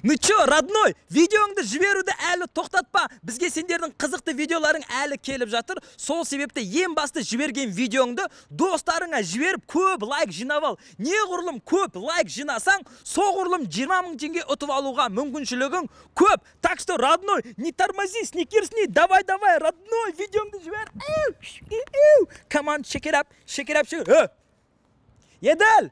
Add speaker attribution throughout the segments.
Speaker 1: Ну чё, родной, видеоңды жіберуді әлі тоқтатпа. Бізге сендердің қызықты видеоларың әлі келіп жатыр. Сол себепті ең басты жіберген видеоңды достарыңа жіберіп көп лайк жинап ал. Не құрылым көп лайк жинасаң, соғұрлым 20 000 теңге ұтып алуға мүмкіншілігің көп. Так что, родной, не тормози, сникерсни, давай, родной, видеоңды жібер. Come on, shake it up, shake it up, shake it up. Еділ.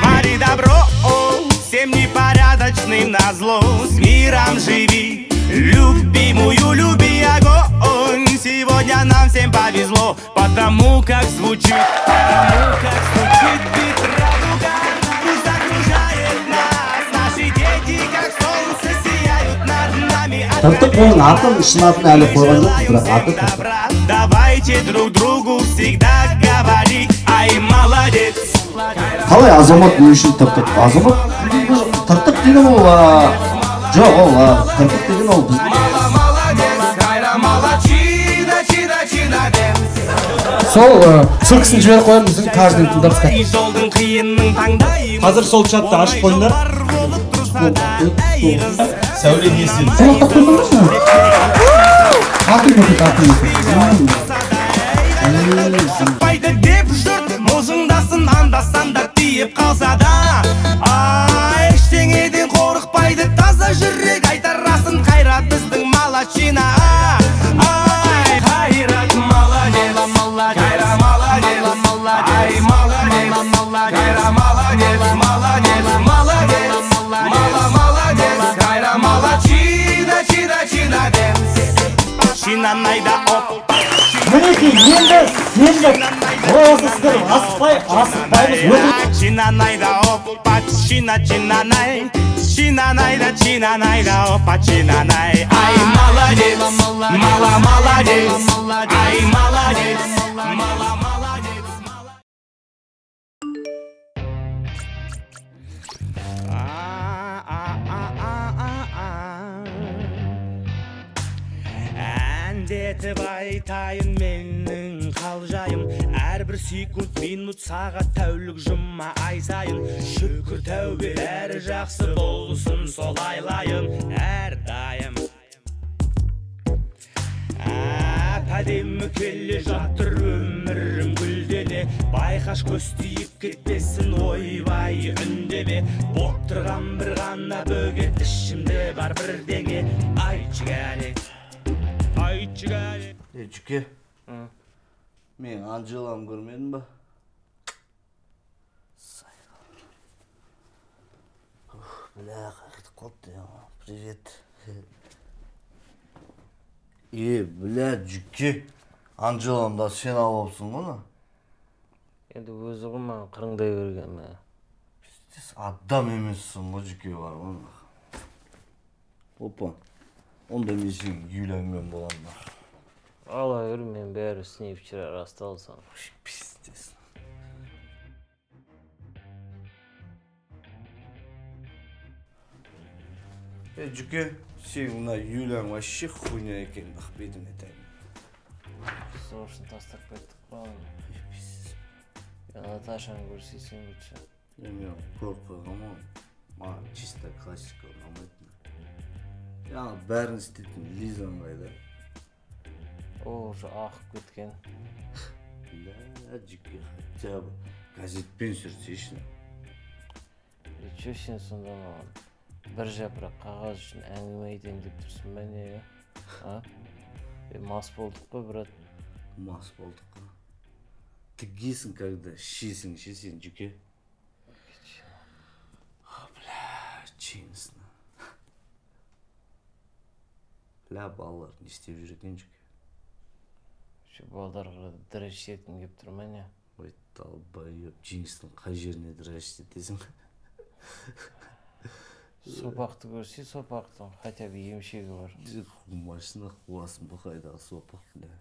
Speaker 2: Твори добро всем непорядочным назло. С миром живи, любимую люби огонь. Сегодня нам всем повезло, потому как звучит бит радуга. Пусть окружает нас, наши дети как солнце сияют над нами. Давайте друг другу всегда говорить: ай, молодец.
Speaker 3: Қалай азамат не үшін тыртық? Азамат тыртық деген ол жоқ, ол тыртық деген ол біз. Сол ссылкасын жіберіп қоямын, біздің каждый тыңдап.
Speaker 4: Қазір сол чатты ашып қойыңдар. Сәуле несін?
Speaker 3: Сен ақтап қоймаңыз
Speaker 2: Пайда деп жұрт мұзыңдасын, анда-санда тиіп қалса да. Ештеңеден қорықпайды таза жүрек, айтар расын қайрат біздің молодчина. Қайрат молодец, Кайра молодец, ай молодец, Кайра молодец, молодец, Кайра молодчина, чина дэнс. Чинанайда оп.
Speaker 4: Мінеки, енді осы сіздер асықпаймыз.
Speaker 2: Чинанайда опа, чинанай, чинанайда опа, чинанай. Ай, молодец, молодец, ай, молодец, молодец. Әндетіп айтайын менің қалжайым, әрбір секунд, минут, сағат, тәулік, жұма, ай сайын. Шүкір тәубе, бәрі жақсы болсын, сол айлайым әрдайым. Әдемі келе жатыр өмірім гүлдене, байқаш көз тиіп кетпесін, ойбай үндеме. Боп тұрған бір ғана бөгет, ішімде бар бірдеңе, айтшы кәне.
Speaker 3: Жүке, мен Анжелам көрмедім ба? Бля, қайтып қалды я. Привет. Бля, Жүке, Анжеламда сен алыпсың ғана?
Speaker 5: Енді өзі ғой маған қырыңдай берген.
Speaker 3: Адам емессің ғой, Жүке бар ғой. Опа, онда мен сен үйленген боламын.
Speaker 5: Ала көр, мен бәрі снейп вчера расталсам.
Speaker 3: Пиздец. Жүке, сен мына үйлен вообще хуйня екен, бақ бетім етайын.
Speaker 5: Сошын тастап кеттік қоғаны. Наташаны көрсейсің күтші.
Speaker 3: Мен қорқығым ғой. Маған чисто классика ұнамайтын. Яна бәрін істейтін Лизаң қайда.
Speaker 5: Ол уже ақып кеткен.
Speaker 3: Бля, Жүке, хотя бы газетпен сүрсейшін.
Speaker 5: Чё сен сонда маған? Бір жапырақ қағаз үшін әңгіме айтайын деп тұрсың ба не? Мас болдық қой, брат.
Speaker 3: Мас болдық қой. Тігесің, когда шесің сен, Жүке. Бля, чеймісін. Бля, балалар, не істеп жүр екен, Жүке?
Speaker 5: Балдарға діріш етім кеп тұр ма не?
Speaker 3: Ой, талбайып, Джинстің қай жеріне діріш етесің?
Speaker 5: Сопақты көрсе, сопақтың хотя бы емшегі бар.
Speaker 3: Машина қуасын бұл қайдағы сопақ, бля.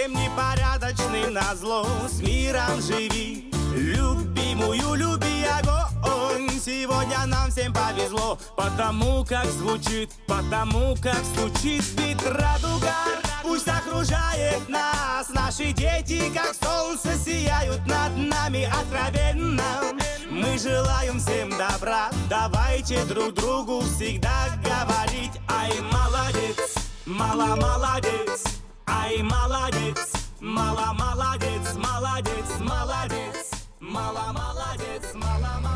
Speaker 2: всем непорядочным назло. С миром живи, любимую люби огонь. Сегодня нам всем повезло, потому как звучит, потому как стучит бит радуга. Пусть окружает нас, наши дети, как солнце, сияют над нами откровенно. Мы желаем всем добра, давайте друг другу всегда говорить: ай, молодец, мало молодец, ай, молодец, мало молодец, молодец, молодец, мало молодец, мало молодец.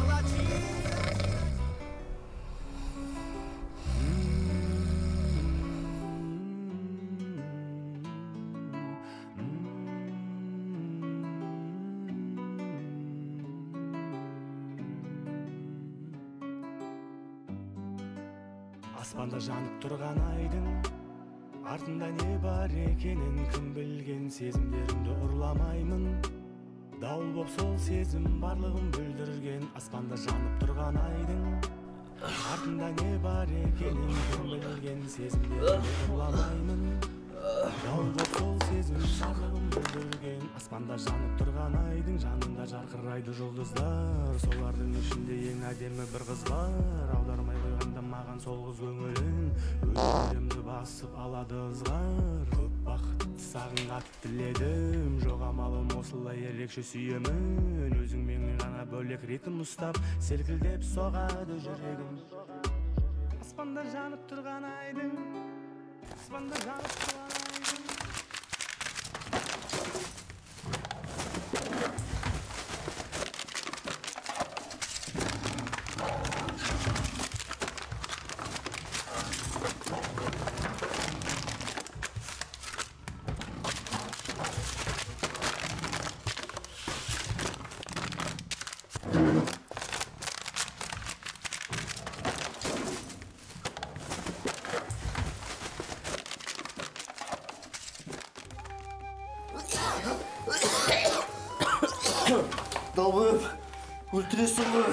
Speaker 2: Аспанда жанып тұрған айдың артында не бар екенін кім білген. Сезімдерімді ұрламаймын, дауыл боп сол сезім барлығын бүлдірген. Аспанда жанып тұрған айдың артында не бар екенін кім білген. Сезімдерімді ұрламаймын, дауыл боп сол сезім барлығын бүлдірген. Аспанда жанып тұрған айдың жанында жарқырайды жұлдыздар. Солардың ішінде ең әдемі бір қыз бар. Аудармай қойғанда маған сол қыз көңілін, өмірімді басып алады ызғар. Көп бақыт сағынға тіледім, жоқ амалым осылай ерекше сүйемін. Өзің менің ғана бөлек ритм ұстап, селкілдеп соғады жүрегім. Аспанда жанып тұрған айдың, аспанда жанып тұрған айдың.
Speaker 3: Долбоеб, өлтіресің ғой.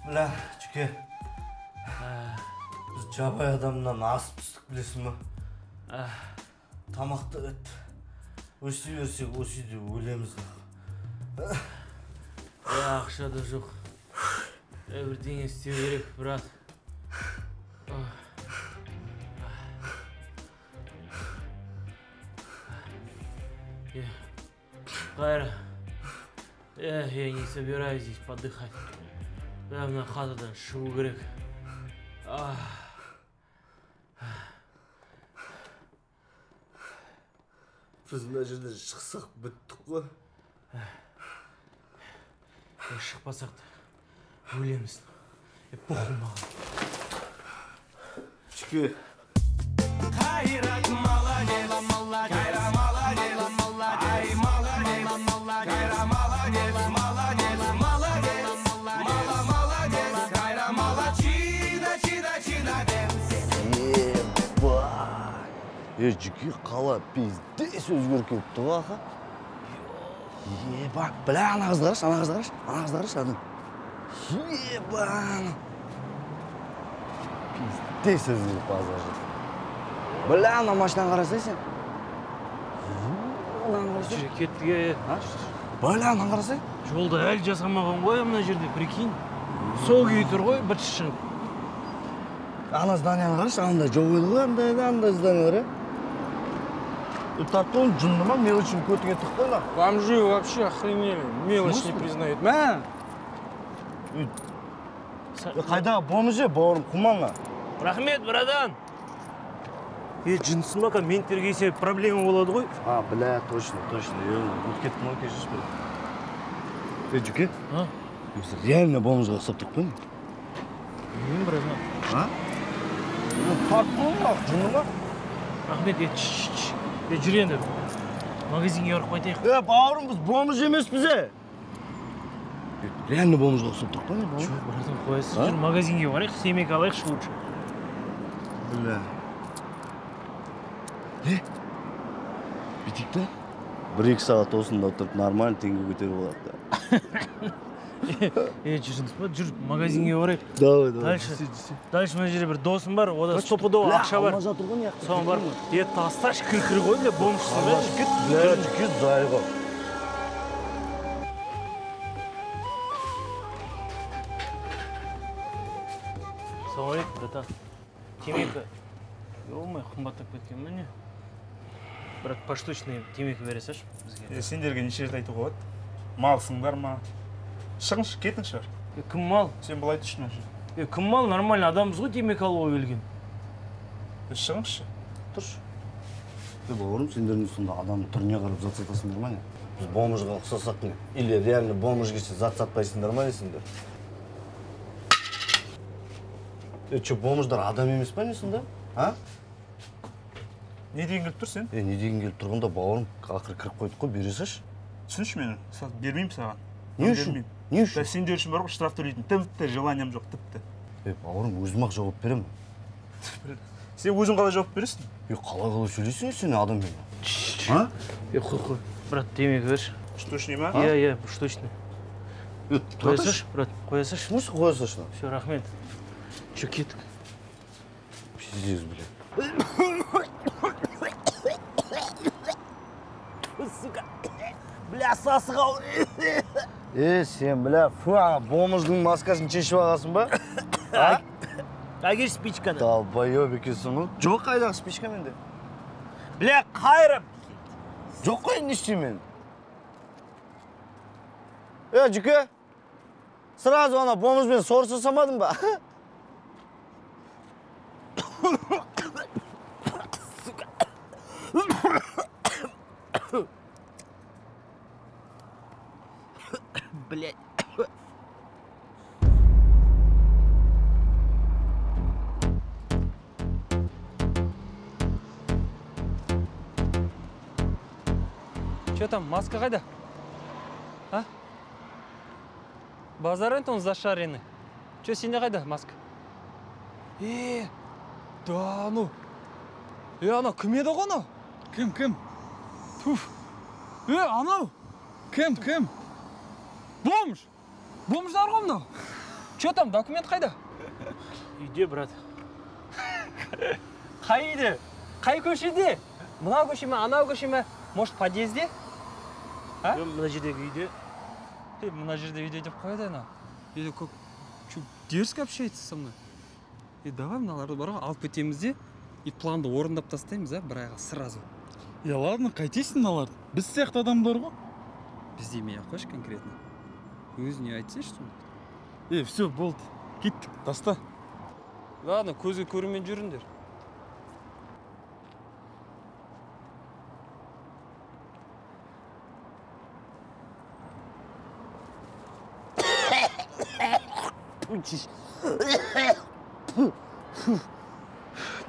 Speaker 3: Мына, Жүке. Біз жабай адамнан асып түстік, білесің ба? Тамақты өсі берсек, осы үйде өлеміз.
Speaker 5: Ақша да жоқ. Бірдеңе істеу керек, брат. Кайра, я не собираюсь здесь подыхать. Я на хатадан шығу керек.
Speaker 3: Біз мына жерден шықсақ біттік қой.
Speaker 5: Шықпасақ та өлеміз. Похуй маған.
Speaker 3: Жүке.
Speaker 2: Қайрат молодец, Кайра молодец, ай молодец, Кайра молодец, молодец, молодец, мала молодец, Кайра молодчина, чина дэнс.
Speaker 3: Жүке қала пиздес өзгеріп кетті ғой, аға. Ебак, бля, ана қызды қараш, ана қызды қараш, ана. Ебан. Пиздес өзгеріп базар. Бля, ана машинаны қарасай сен.
Speaker 5: Жүре кеттіге.
Speaker 3: Бля, ана қарасай.
Speaker 5: Жолда әлі жасамаған ғой, мына жерде, прикинь. Сол күйі тұр ғой, бір шығып.
Speaker 3: Ана зданияны қараш, анда жоқ еді ғой, анда зданиялар, Тартон жынды ма, мелочын көтіңе тұқ қойла.
Speaker 6: Бомжи вообще охренели, мелочь не признают. Мә?
Speaker 3: Қайда бомжи, бауырым, құманға.
Speaker 5: Рахмет, брадан. Жынсың ба, мен тергесе проблема болады ғой?
Speaker 3: Бля, точно. Ұмыт кеттім ғой, кешірші бе. Жүке? Реально бомжға ұқсап тұқ қойын?
Speaker 5: Мен, брадан.
Speaker 3: Тартон ма, жынды ма?
Speaker 5: Рахмет, жүр енді. Магазинге барып қайтайық.
Speaker 3: Бауырым, біз бомж емес бізе. Реально бомжға ұқсап тұқ қойын?
Speaker 5: Жоқ, брадан, қойасыз. Жүр, магазинге барайық, семек алайықшы лучше.
Speaker 3: Бля. Бітік та? 1-2 сағат осында отырып, нормально теңге көтеріп олады да.
Speaker 5: жүріңіз ба? Жүр, магазинге барайық.
Speaker 3: Давай.
Speaker 5: Дальше мына жерде бір досым бар, ода стопудово ақша бар. Соған барып, тасташ кір ғой, бля, бомжсың ба?
Speaker 3: Жүкет, зайға.
Speaker 5: Саламалейкум, братан. Темекі. Ё-моё, қымбаттап кеткен бе не? Брат, поштучный темекі бере салшы бізге.
Speaker 6: Сендерге неше рет айтуға болады? Малсыңдар ма? Шығыңшы, кетіңші.
Speaker 5: Кім мал?
Speaker 6: Сен бұл айтышын әші.
Speaker 5: Кім мал? Нормально адамбыз ғой темекі алуға келген.
Speaker 6: Шығыңшы.
Speaker 5: Тұршы.
Speaker 3: Бауырым, сендердің сонда адамның түріне қарап зат сатасыңдар ма не? Біз бомжға ұқсасақ не? Или реально бомж келсе зат сатпайсыңдар ма десіңдер? Че, бомждар адам емес па не сонда? А?
Speaker 6: Не деген келіп тұр сен?
Speaker 3: Не деген келіп тұрғанда бауырым, ақыры кіріп қойдық қой, бере салшы.
Speaker 6: Түсінші мені, бермеймін саған.
Speaker 3: Не үшін? Не үшін?
Speaker 6: Сендер үшін бар ғой, штраф төлейтін. Тіпті желаниям жоқ, тіпті.
Speaker 3: Бауырым, өзім-ақ жауап беремін.
Speaker 6: Сен өзің қалай жауап бересің?
Speaker 3: Қалай сөйлейсің сен адаммен? А?
Speaker 5: Қой. Брат, темекі берші.
Speaker 6: Штучный ма?
Speaker 5: Иә, штучный. Қоя салшы, брат, қоя салшы.
Speaker 3: Смысл қоя салшы?
Speaker 5: Все, рахмет. Че, кеттік?
Speaker 3: Пиздец, бля.
Speaker 5: Сука, бля, сасық ал.
Speaker 3: Сен, бля, бомждың маскасын шешіп ағасың ба?
Speaker 5: Қайгер спичканы?
Speaker 3: Далбайып екенсің ғой. Жоқ қайдағы спичка менде.
Speaker 5: Бля, қайрым.
Speaker 3: Жоқ қой, не істеймін? Жүке, сразу ана бомжбен сорсасамадың ба?
Speaker 5: Блядь.
Speaker 1: Че там, маска қайда? А? Базар ентон зашаренный. Че, сенде қайда маска? Да, ну. Анау кім еді ғой анау?
Speaker 6: Кім? Туф. Анау? Кім?
Speaker 1: Бомждар ғой мынау. Че там, документ қайда?
Speaker 5: Үйде, брат. Қай үйде? Қай көшеде? Мынау көше ме, анау көше ме? Может, подъезде? Мына жердегі үйде.
Speaker 1: Мына жерде үйде деп қойды анау. Или как дерзко общается со мной. Давай мыналарды бар ғой, алып кетеміз де, и планды орындап тастаймыз, бір айға сразу.
Speaker 6: Ладно, қайтесің мыналарды? Біз сияқты адамдар ғой.
Speaker 1: Біз демей ақ қойшы конкретно. Өзіне айтсайшы сонда.
Speaker 6: Все, болды. Кеттік, таста.
Speaker 1: Ладно, көзге көрінмен жүріңдер.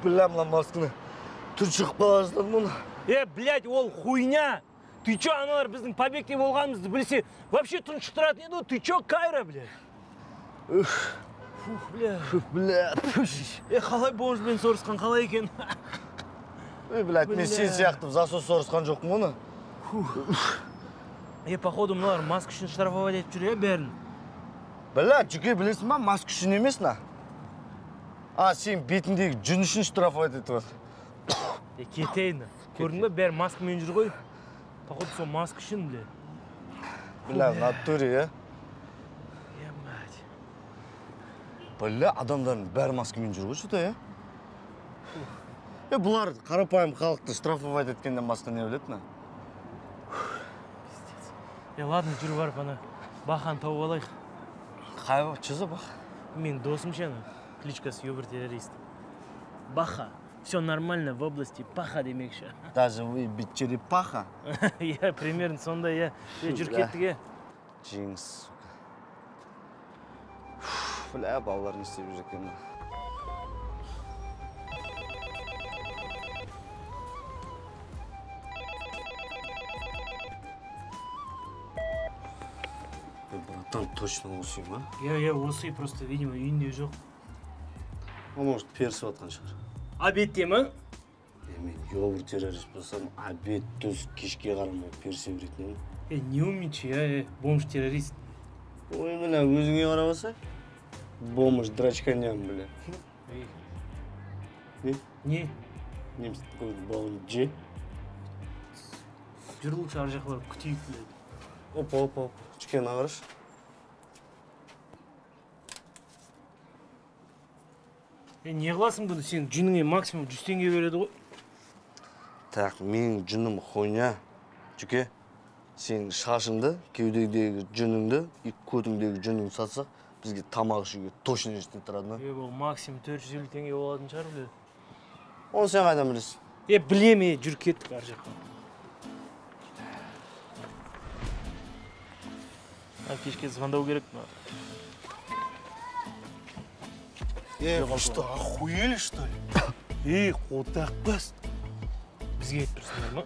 Speaker 3: Бля, мына масканы түр шығып қаласыздар мұны.
Speaker 5: Блядь, ол хуйня. Ты чё, аналар біздің побегте болғанымызды білсе, вообще тұншықтыратын еді, ты чё, Кайра, блядь?
Speaker 3: Бля.
Speaker 5: Қалай бомжбен сорысқан, қалай екен?
Speaker 3: Блядь, мен сен сияқты засос сорысқан жоқпын оны.
Speaker 5: Походу, мыналар маска үшін штрафовать етіп жүр, бәрін.
Speaker 3: Бля, жүке білесің ба, маска үшін емес на. Сен бетіндегі жүн үшін штрафовать етіп бар.
Speaker 5: Кетейін. Көрдің бе, бәрі маскамен жүр ғой. Походу, сол маска үшін, бля.
Speaker 3: Бля, в натуре,
Speaker 5: мать.
Speaker 3: Бля, адамдардың бәрі маскамен жүр ғой, что-то, Бұлар қарапайым халықты штрафовать еткенде маска не біледі, на?
Speaker 5: Ладно, жүр барып, ана, бақан тауып алайық.
Speaker 3: Қай бақ, чызы бақ?
Speaker 5: Мен досым ше, кличкасы ёбір-террорист. Баха. Все нормально в области паха демекші.
Speaker 3: Даже вы бит черепаха?
Speaker 5: Примерно сондай, жүр кеттік,
Speaker 3: Жеңіс, сука. Бля, балалар не істеп жүр екен. Братан, точно осы ма?
Speaker 5: Осы просто, видимо, үйінде жоқ.
Speaker 3: Может, персіп атқан шығар.
Speaker 5: Обедте ма?
Speaker 3: Мен ёбір-террорист болсам, обед, түс, кешке қарамай персе беретін.
Speaker 5: Не умничай, бомж-террорист.
Speaker 3: Ой, мына өзіңе қарабаса, бомж драчканян, бля.
Speaker 5: Не?
Speaker 3: Неміс бомж.
Speaker 5: Жүр лучше ар жаққа барып күтейік, блядь.
Speaker 3: Опа. Кішкене қарашы.
Speaker 5: Не қыласың бұны? Сен жүніңе максимум 100 теңге береді ғой.
Speaker 3: Так, менің жүнім хойня. Жүке, сен шашыңды, кеудегдегі жүніңді, көтіңдегі жүніңді сатсақ, бізге тамақ ішуге точно жетіп тұрады ма?
Speaker 5: Бұл максимум 450 теңге болатын шығар, біледі.
Speaker 3: Оны сен қайдан білесің?
Speaker 5: Білем, жүр кеттік ар жаққа. Кешке звондау керек ма?
Speaker 7: Вы что, охуели, что ли? Қотақ бас.
Speaker 5: Бізге айтып тұрсыңдар ма?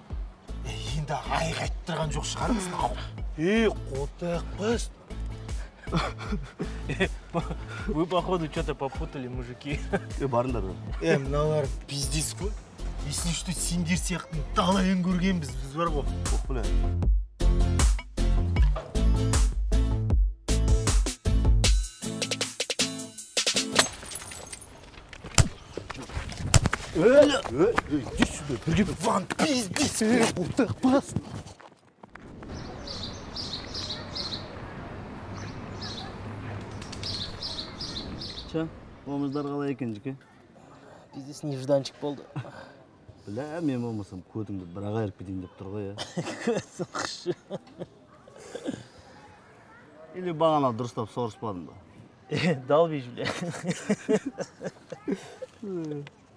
Speaker 7: Енді айық айтып тұрған жоқ шығармысың, ау? Қотақ бас.
Speaker 5: Вы, походу, что-то попутали, мужики.
Speaker 3: Барыңдар ба?
Speaker 7: Мыналар пиздец қой. Если что, сендер сияқты талайын көргенбіз, біз бар ғой.
Speaker 3: Жоқ, бля.
Speaker 7: Иди сюда, бірге ван пиздец, қотақ бас.
Speaker 3: Ча, бомждар қалай екен, жүке?
Speaker 5: Пиздец нежданчик болды.
Speaker 3: Бля, мен болмасам көтіңді бірақ айырып кетейін деп тұр ғой,
Speaker 5: Көзің қышы.
Speaker 3: Или бағана дұрыстап сорыспадым ба?
Speaker 5: Долбишь, бля.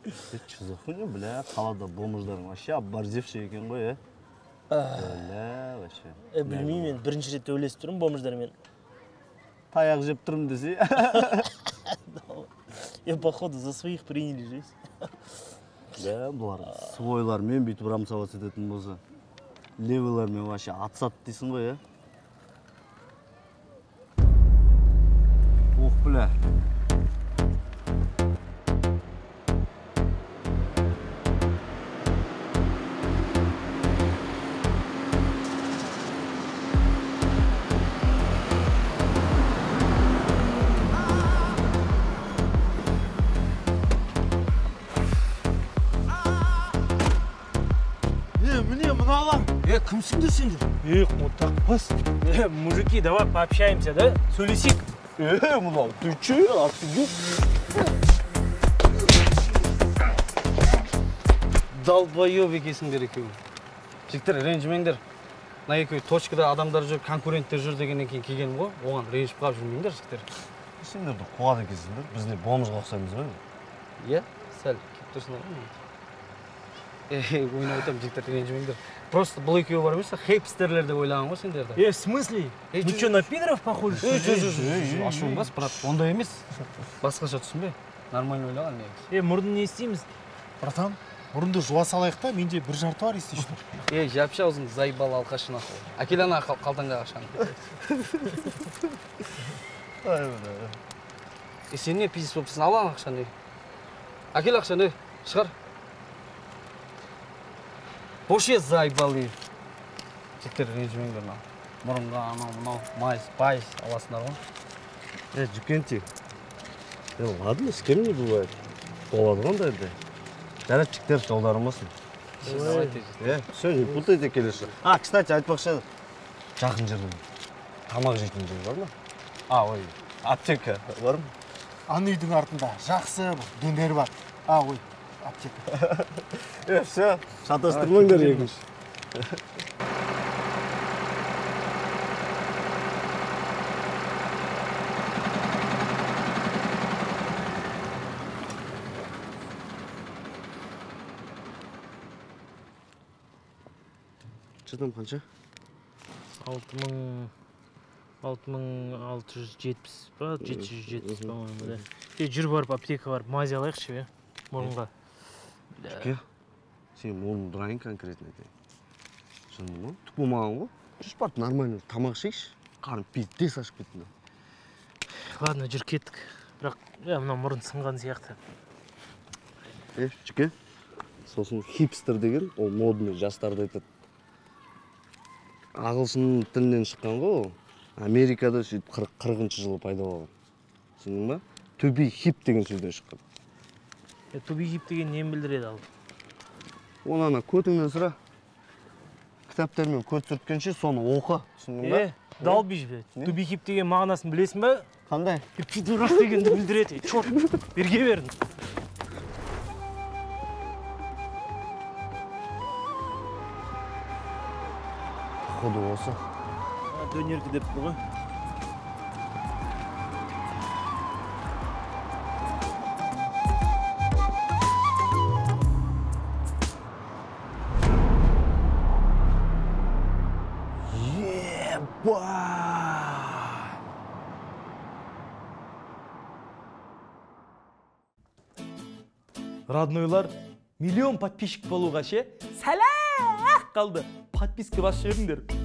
Speaker 3: Что за хуйня, бля, қалада бомждарың вообще оборзевший екен ғой, Бля, вообще.
Speaker 5: Білмеймін, мен бірінші рет өйлесіп тұрмын бомждармен.
Speaker 3: Таяқ жеп тұрмын десе.
Speaker 5: Походу, за своих приняли жизнь.
Speaker 3: Бля, бұлар свойлармен бүйтіп рамсават ететін болса, левыйлармен вообще атсат дейсің ғой, Ох, бля.
Speaker 7: Міне мыналар. Кімсіңдер сендер?
Speaker 5: Қотақ бас. Мужики, давай пообщаемся, да? Сөйлесейік.
Speaker 3: Мынау, ты че, офигел?
Speaker 8: Далбайып екесіңдер екеуі. Жігіттер, ренжімеңдер. Мына екеуі точкада адамдар жүр, конкуренттер жүр дегеннен кейін келгенім ғой. Оған ренжіп қалып жүрмеңдер, жігіттер.
Speaker 3: Сендерді қуады екенсіңдер, біз не бомжға ұқсаймыз ба?
Speaker 8: Иә, сәл келіп тұрсыңдар ғой. Ойнап айтамын, жігіттер, ренжімеңдер. Просто бұл екеуі бар емес, хейпстерлер деп ойлаған ғой сендерді.
Speaker 5: В смысле? Мы что, на пидоров похожи?
Speaker 8: Ашуың бас, брат, ондай емес. Басқаша түсінбе. Нормально ойлаған негізі.
Speaker 5: Мұрын не істейміз?
Speaker 7: Братан, мұрынды жуа салайық та, менде бір жарты бар естейші.
Speaker 8: Жапшы аузың зайбал алқашын ақыл. Әкел ана қалтаңға қашаны. Сен не пиздец болып тұрсың? Ал ана ақшаны. Әкел ақшаны, шығар. Боше зайбал ей. Жіктер ренжімеңдер мынау. Мұрынға анау, майыс, пайыз аласындар ғой.
Speaker 3: Жүкенти. Ладно, с кем не бывает. Болады ғандайды. Жаратчиктер жолдарымасын. Все, не путайте келесі. Кстати, айтпақшы, жақын жерден тамақ жейтін жер бар ма? Ой, аптека бар ма?
Speaker 7: Аны үйдің артында жақсы бір дөнер бар. Ой, аптека.
Speaker 3: Все, шатастырмаңдар екінші. Çıdım қанша?
Speaker 5: 6670 па, 770 по-моему, да. Жүр барып аптека барып мази алайықшы, мұрынға.
Speaker 3: Жүке, сен мұрын дұрайын конкретно айтайын. Шынды ма? Түк болмаған ғой. Жүрші барып нормально тамақ ішейікші. Қарым пиздец ашып кеттім.
Speaker 5: Ладно, жүр кеттік. Бірақ, мына мұрын сынған сияқты.
Speaker 3: Жүке, сосын хипстер деген, ол модный жастарды айтады. Ағылшын тілінен шыққан ғой. Америкада сөйтіп 40-40 жылы пайда болған. Түсіндің ба? To be hip деген сөзден шыққан.
Speaker 5: To be hip деген нені білдіреді ал?
Speaker 3: Оны ана көтіңнен сұра. Кітаптармен көт сүрткенше соны оқы. Түсіндің ба?
Speaker 5: Дал бейжбе. To be hip деген мағынасын білесің ба?
Speaker 3: Қандай?
Speaker 5: Пидорас дегенді білдіреді. Чорт, берге берін.
Speaker 3: Походу осы.
Speaker 5: Дөнерді деп бұл ғой.
Speaker 1: Роднойлар, миллион подписчик болуға ше, сәләқ қалды. Подписка бас жіберіңдер.